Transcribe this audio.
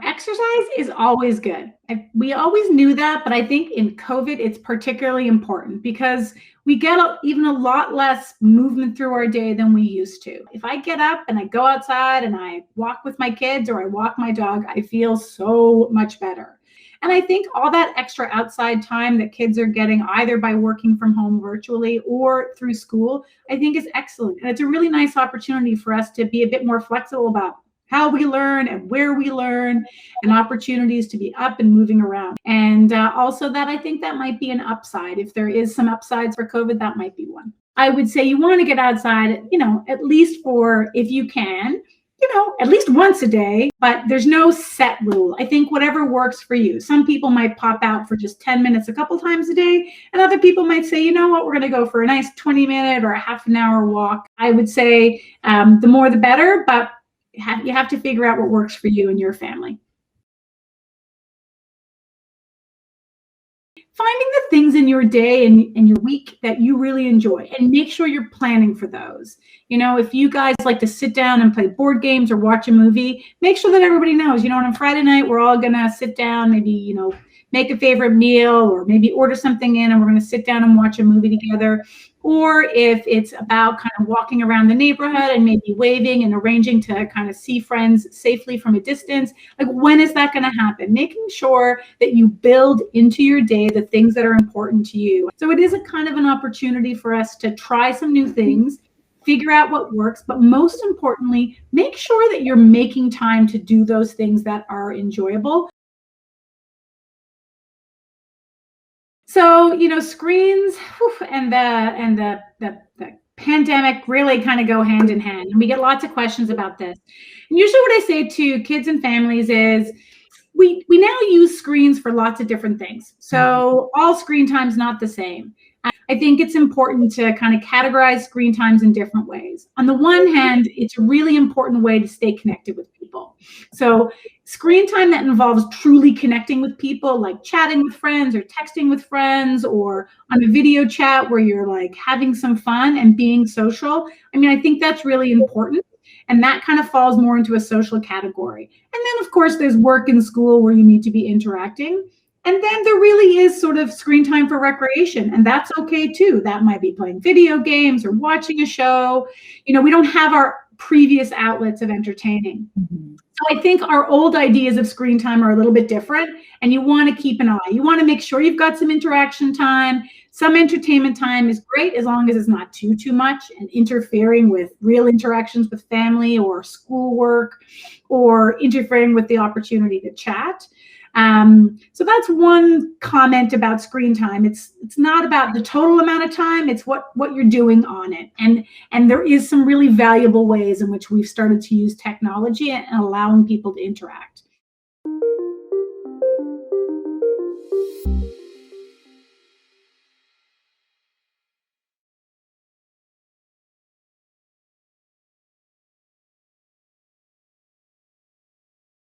Exercise is always good. We always knew that, but I think in COVID, it's particularly important because we get even a lot less movement through our day than we used to. If I get up and I go outside and I walk with my kids or I walk my dog, I feel so much better. And I think all that extra outside time that kids are getting either by working from home virtually or through school, I think is excellent. And it's a really nice opportunity for us to be a bit more flexible about how we learn and where we learn, and opportunities to be up and moving around. And also that I think that might be an upside. If there is some upsides for COVID, that might be one. I would say you want to get outside, at least for, if you can, at least once a day, but there's no set rule. I think whatever works for you. Some people might pop out for just 10 minutes a couple times a day, and other people might say, you know what, we're going to go for a nice 20-minute or a half an hour walk. I would say the more the better, but you have to figure out what works for you and your family. Finding the things in your day and your week that you really enjoy, and make sure you're planning for those. If you guys like to sit down and play board games or watch a movie, make sure that everybody knows, on Friday night, we're all going to sit down, maybe, make a favorite meal or maybe order something in and we're going to sit down and watch a movie together. Or if it's about kind of walking around the neighborhood and maybe waving and arranging to kind of see friends safely from a distance, like when is that going to happen? Making sure that you build into your day the things that are important to you. So it is a kind of an opportunity for us to try some new things, figure out what works, but most importantly, make sure that you're making time to do those things that are enjoyable. So, screens and the pandemic really kind of go hand in hand. And we get lots of questions about this. And usually what I say to kids and families is we now use screens for lots of different things. So all screen time is not the same. I think it's important to kind of categorize screen times in different ways. On the one hand, it's a really important way to stay connected with people. So screen time that involves truly connecting with people, like chatting with friends or texting with friends or on a video chat where you're like having some fun and being social. I think that's really important. And that kind of falls more into a social category. And then, of course, there's work and school where you need to be interacting. And then there really is sort of screen time for recreation, and that's okay too. That might be playing video games or watching a show. We don't have our previous outlets of entertaining. So I think our old ideas of screen time are a little bit different, and you want to keep an eye. You want to make sure you've got some interaction time. Some entertainment time is great as long as it's not too much and interfering with real interactions with family or schoolwork or interfering with the opportunity to chat. So that's one comment about screen time. It's not about the total amount of time, it's what you're doing on it. And there is some really valuable ways in which we've started to use technology and allowing people to interact.